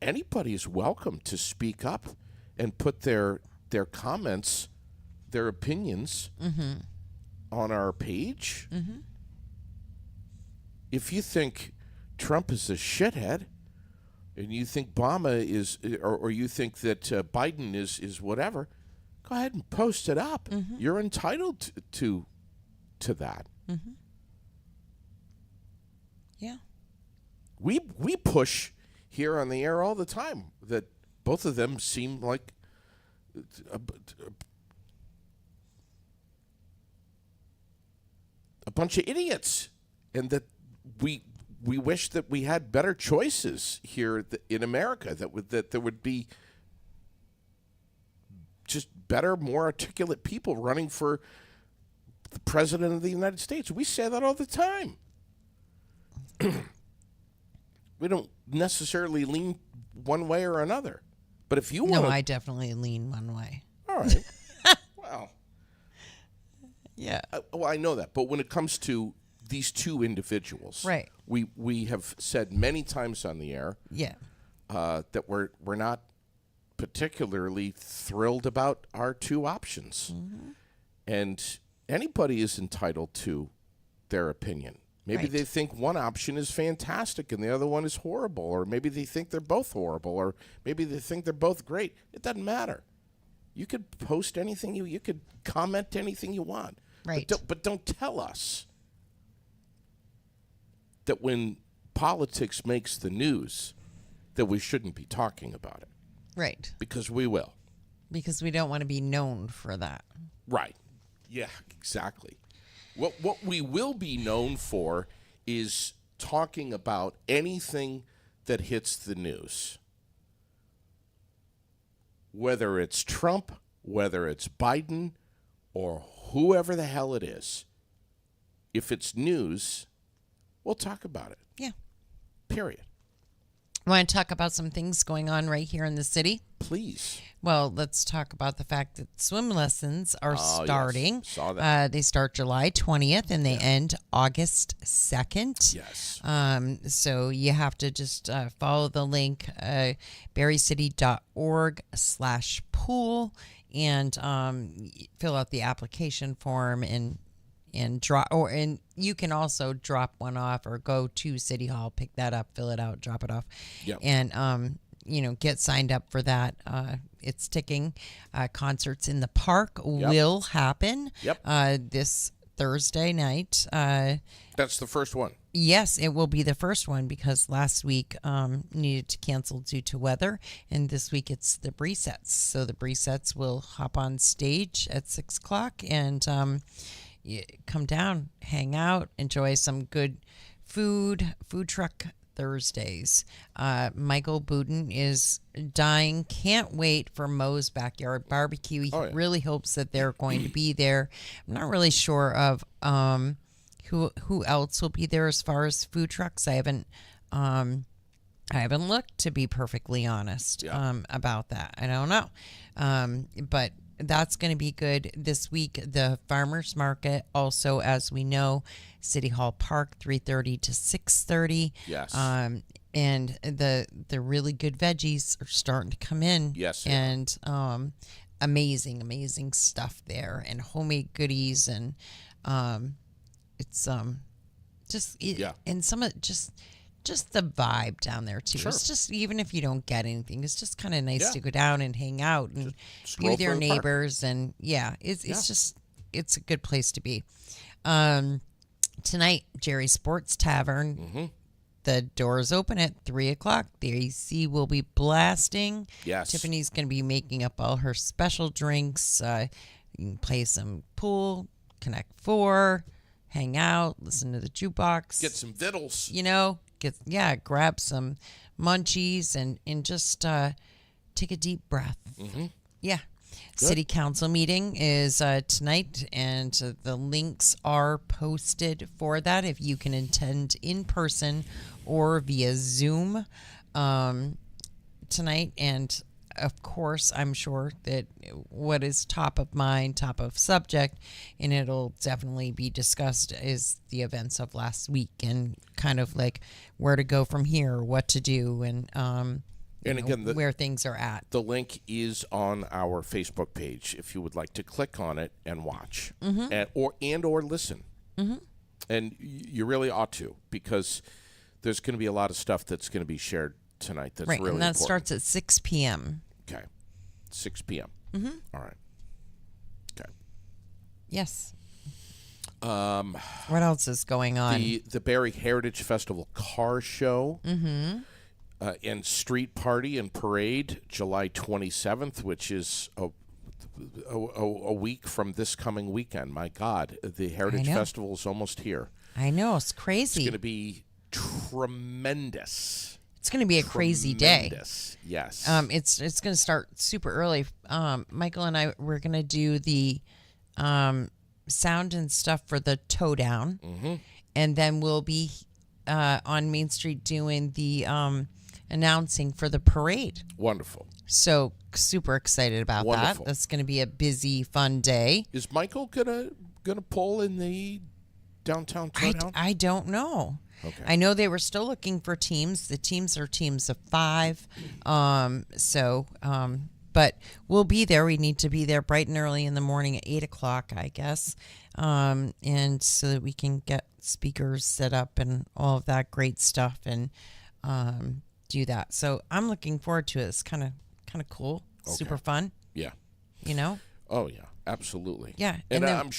[SPEAKER 1] anybody is welcome to speak up and put their comments, their opinions on our page. If you think Trump is a shithead, and you think Obama is, or you think that Biden is whatever, go ahead and post it up. You're entitled to that.
[SPEAKER 2] Yeah.
[SPEAKER 1] We push here on the air all the time that both of them seem like a bunch of idiots, and that we we wish that we had better choices here in America, that there would be just better, more articulate people running for the president of the United States. We say that all the time. We don't necessarily lean one way or another. But if you want
[SPEAKER 2] No, I definitely lean one way.
[SPEAKER 1] All right. Well.
[SPEAKER 2] Yeah.
[SPEAKER 1] Well, I know that. But when it comes to these two individuals,
[SPEAKER 2] Right.
[SPEAKER 1] we have said many times on the air
[SPEAKER 2] Yeah.
[SPEAKER 1] that we're not particularly thrilled about our two options.
[SPEAKER 2] Mm-hmm.
[SPEAKER 1] And anybody is entitled to their opinion. Maybe
[SPEAKER 2] Right.
[SPEAKER 1] they think one option is fantastic and the other one is horrible, or maybe they think they're both horrible, or maybe they think they're both great. It doesn't matter. You could post anything you could comment anything you want.
[SPEAKER 2] Right.
[SPEAKER 1] But don't tell us that when politics makes the news that we shouldn't be talking about it,
[SPEAKER 2] Right.
[SPEAKER 1] because we will.
[SPEAKER 2] Because we don't want to be known for that.
[SPEAKER 1] Right. Yeah, exactly. What we will be known for is talking about anything that hits the news. Whether it's Trump, whether it's Biden, or whoever the hell it is. If it's news, we'll talk about it.
[SPEAKER 2] Yeah.
[SPEAKER 1] Period.
[SPEAKER 2] Want to talk about some things going on right here in the city?
[SPEAKER 1] Please.
[SPEAKER 2] Well, let's talk about the fact that swim lessons are starting.
[SPEAKER 1] Yes. Saw that.
[SPEAKER 2] They start July 20th and they end August 2nd.
[SPEAKER 1] Yes.
[SPEAKER 2] So you have to just follow the link, berrycity.org/pool, and fill out the application form and you can also drop one off or go to City Hall, pick that up, fill it out, drop it off,
[SPEAKER 1] Yep.
[SPEAKER 2] and get signed up for that. It's ticking. Concerts in the park will happen.
[SPEAKER 1] Yep.
[SPEAKER 2] This Thursday night.
[SPEAKER 1] That's the first one.
[SPEAKER 2] Yes, it will be the first one because last week needed to cancel due to weather, and this week it's the Bresets. So the Bresets will hop on stage at 6 o'clock and you come down, hang out, enjoy some good food truck Thursdays. Michael Booten is dying. Can't wait for Moe's Backyard Barbecue. He really hopes that they're going to be there. I'm not really sure of who else will be there as far as food trucks. I haven't looked, to be perfectly honest, about that. I don't know. But that's going to be good this week. The farmers market, also, as we know, City Hall Park, 3:30 to 6:30.
[SPEAKER 1] Yes.
[SPEAKER 2] And the really good veggies are starting to come in.
[SPEAKER 1] Yes.
[SPEAKER 2] And amazing stuff there, and homemade goodies, and it's and some of just the vibe down there too.
[SPEAKER 1] Sure.
[SPEAKER 2] It's just, even if you don't get anything, it's just kind of nice to go down and hang out and be with your
[SPEAKER 1] through the park.
[SPEAKER 2] neighbors, and it's a good place to be. Tonight, Jerry's Sports Tavern.
[SPEAKER 1] Mm-hmm.
[SPEAKER 2] The doors open at 3 o'clock. The AC will be blasting.
[SPEAKER 1] Yes.
[SPEAKER 2] Tiffany's going to be making up all her special drinks. You can play some pool, Connect 4, hang out, listen to the jukebox.
[SPEAKER 1] Get some vittles.
[SPEAKER 2] Grab some munchies and just take a deep breath.
[SPEAKER 1] Mm-hmm.
[SPEAKER 2] Yeah.
[SPEAKER 1] Good.
[SPEAKER 2] City Council meeting is tonight, and the links are posted for that if you can attend in person or via Zoom tonight. And of course, I'm sure that what is top of mind, top of subject, and it'll definitely be discussed, is the events of last week and kind of like where to go from here, what to do, and again, where things are at.
[SPEAKER 1] The link is on our Facebook page if you would like to click on it and watch, or listen. Mm-hmm. And you really ought to, because there's going to be a lot of stuff that's going to be shared tonight that's really
[SPEAKER 2] and that
[SPEAKER 1] important.
[SPEAKER 2] starts at 6 p.m.
[SPEAKER 1] Okay. 6 p.m.
[SPEAKER 2] Mm-hmm.
[SPEAKER 1] All right. Okay.
[SPEAKER 2] Yes. What else is going on?
[SPEAKER 1] The Barrie Heritage Festival car show and street party and parade, July 27th, which is a week from this coming weekend. My God, the Heritage Festival is almost here.
[SPEAKER 2] I know, it's crazy.
[SPEAKER 1] It's going to be tremendous.
[SPEAKER 2] It's going to be a crazy day.
[SPEAKER 1] Yes.
[SPEAKER 2] It's going to start super early. Michael and I, we're going to do the sound and stuff for the toe down.
[SPEAKER 1] Mm-hmm.
[SPEAKER 2] And then we'll be on Main Street doing the announcing for the parade.
[SPEAKER 1] Wonderful.
[SPEAKER 2] So super excited about
[SPEAKER 1] Wonderful.
[SPEAKER 2] that. That's going to be a busy, fun day.
[SPEAKER 1] Is Michael gonna pull in the downtown Town?
[SPEAKER 2] I don't know.
[SPEAKER 1] Okay.
[SPEAKER 2] I know they were still looking for teams. The teams are teams of 5. But we'll be there. We need to be there bright and early in the morning at 8 o'clock, I guess. And so that we can get speakers set up and all of that great stuff and do that. So I'm looking forward to it. It's kind of cool.
[SPEAKER 1] Okay.
[SPEAKER 2] Super fun.
[SPEAKER 1] Yeah.
[SPEAKER 2] You know?
[SPEAKER 1] Oh yeah, absolutely.
[SPEAKER 2] Yeah.
[SPEAKER 1] And
[SPEAKER 2] then,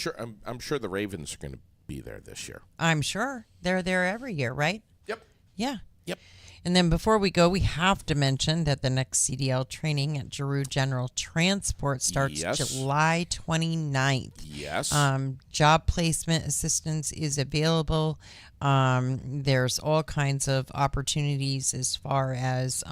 [SPEAKER 1] I'm sure the Ravens are going to be there this year.
[SPEAKER 2] I'm sure. They're there every year, right?
[SPEAKER 1] Yep.
[SPEAKER 2] Yeah.
[SPEAKER 1] Yep.
[SPEAKER 2] And then before we go, we have to mention that the next CDL training at Giroux General Transport starts July 29th.
[SPEAKER 1] Yes.
[SPEAKER 2] Job placement assistance is available. There's all kinds of opportunities as far as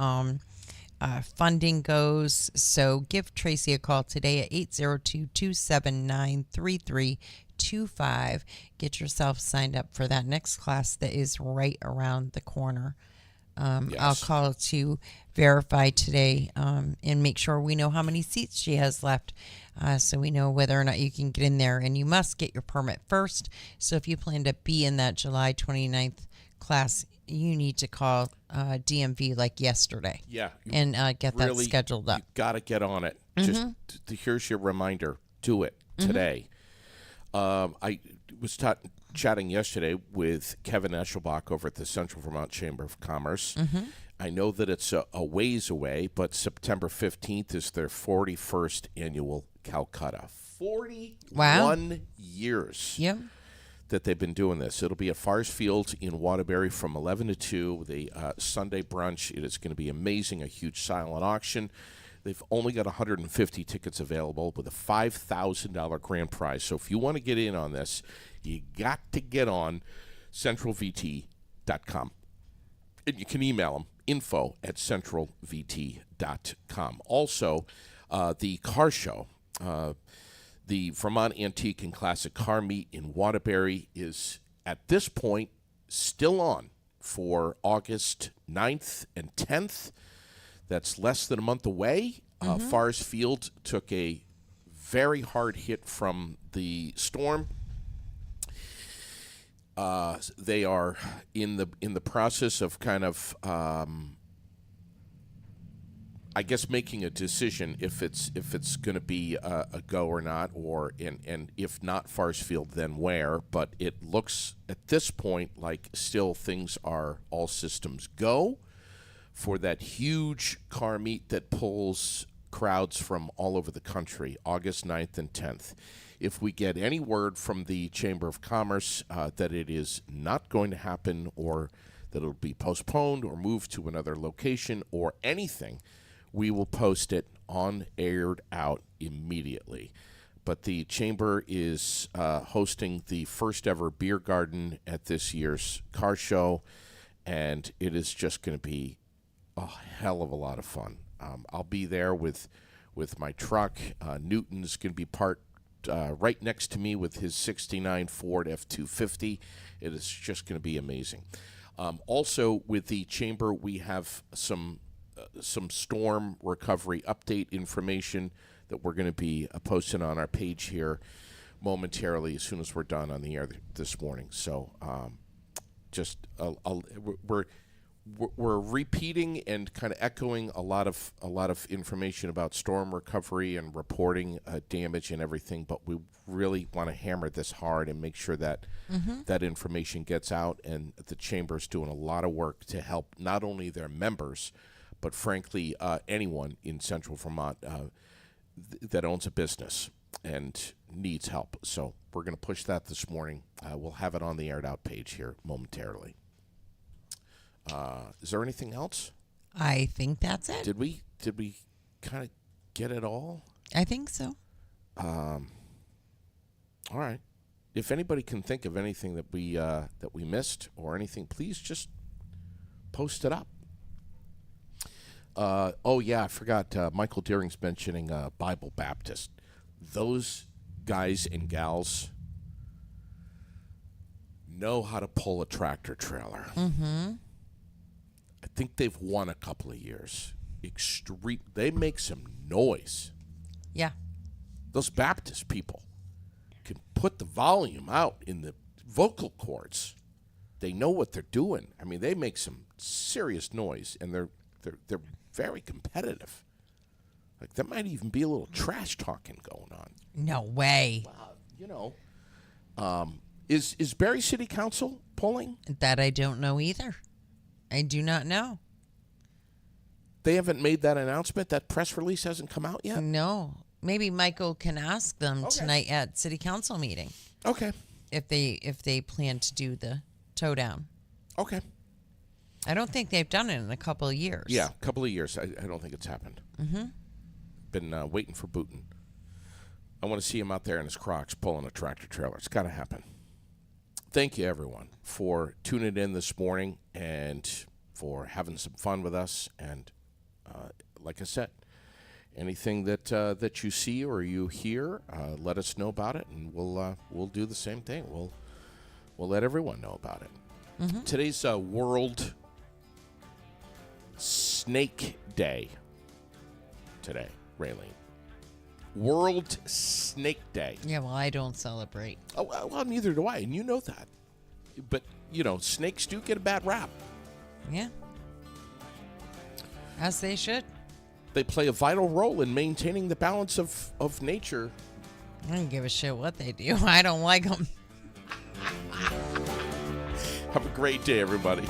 [SPEAKER 2] funding goes. So give Tracy a call today at 802-279-3325. Get yourself signed up for that next class that is right around the corner. I'll call to verify today and make sure we know how many seats she has left so we know whether or not you can get in there. And you must get your permit first. So if you plan to be in that July 29th class, you need to call DMV like yesterday.
[SPEAKER 1] Yeah.
[SPEAKER 2] And get that scheduled up.
[SPEAKER 1] You got to get on it. Just here's your reminder. Do it today. I was chatting yesterday with Kevin Eschelbach over at the Central Vermont Chamber of Commerce. I know that it's a ways away, but September 15th is their 41st annual Calcutta. 41 years that they've been doing this. It'll be at Fars Field in Waterbury from 11 to 2, the Sunday brunch. It is going to be amazing, a huge silent auction. They've only got 150 tickets available with a $5,000 grand prize. So if you want to get in on this, you got to get on centralvt.com. And you can email them, info@centralvt.com. Also, the car show, the Vermont Antique and Classic Car Meet in Waterbury is, at this point, still on for August 9th and 10th. That's less than a month away. Fars Field took a very hard hit from the storm. They are in the process of kind of, I guess, making a decision if it's going to be a go or not, and if not Fars Field, then where. But it looks at this point like still things are all systems go for that huge car meet that pulls crowds from all over the country, August 9th and 10th. If we get any word from the Chamber of Commerce that it is not going to happen, or that it'll be postponed or moved to another location or anything, we will post it on Aired Out immediately. But the Chamber is hosting the first ever beer garden at this year's car show, and it is just going to be a hell of a lot of fun. I'll be there with my truck. Newton's going to be right next to me with his 69 Ford F-250. It is just going to be amazing. Also, with the Chamber, we have some storm recovery update information that we're going to be posting on our page here momentarily as soon as we're done on the air this morning. So we're repeating and kind of echoing a lot of information about storm recovery and reporting damage and everything, but we really want to hammer this hard and make sure that that information gets out. And the Chamber's doing a lot of work to help not only their members, but frankly anyone in Central Vermont that owns a business and needs help. So we're going to push that this morning. We'll have it on the Aired Out page here momentarily. Is there anything else?
[SPEAKER 2] I think that's it.
[SPEAKER 1] Did we kind of get it all?
[SPEAKER 2] I think so.
[SPEAKER 1] All right. If anybody can think of anything that we missed or anything, please just post it up. Oh, yeah, I forgot. Michael Deering's mentioning Bible Baptist. Those guys and gals know how to pull a tractor trailer.
[SPEAKER 2] Mm-hmm.
[SPEAKER 1] I think they've won a couple of years. They make some noise.
[SPEAKER 2] Yeah.
[SPEAKER 1] Those Baptist people can put the volume out in the vocal cords. They know what they're doing. I mean, they make some serious noise, and they're very competitive. Like, there might even be a little trash talking going on.
[SPEAKER 2] No way.
[SPEAKER 1] You know, is Barrie City Council polling?
[SPEAKER 2] That I don't know either. I do not know.
[SPEAKER 1] They haven't made that announcement? That press release hasn't come out yet?
[SPEAKER 2] No. Maybe Michael can ask them tonight at city council meeting.
[SPEAKER 1] Okay.
[SPEAKER 2] If they plan to do the toe down.
[SPEAKER 1] Okay.
[SPEAKER 2] I don't think they've done it in a couple of years.
[SPEAKER 1] Yeah, a couple of years. I don't think it's happened.
[SPEAKER 2] Mm-hmm.
[SPEAKER 1] Been waiting for Booten. I want to see him out there in his Crocs pulling a tractor trailer. It's got to happen. Thank you, everyone, for tuning in this morning and for having some fun with us. And like I said, anything that you see or you hear, let us know about it, and we'll do the same thing. We'll let everyone know about it. Mm-hmm. Today's World Snake Day. Today, Raylene. World Snake Day.
[SPEAKER 2] Yeah, well, I don't celebrate.
[SPEAKER 1] Oh, well, neither do I, and you know that. But, snakes do get a bad rap.
[SPEAKER 2] Yeah. As they should.
[SPEAKER 1] They play a vital role in maintaining the balance of nature.
[SPEAKER 2] I don't give a shit what they do. I don't like them.
[SPEAKER 1] Have a great day, everybody.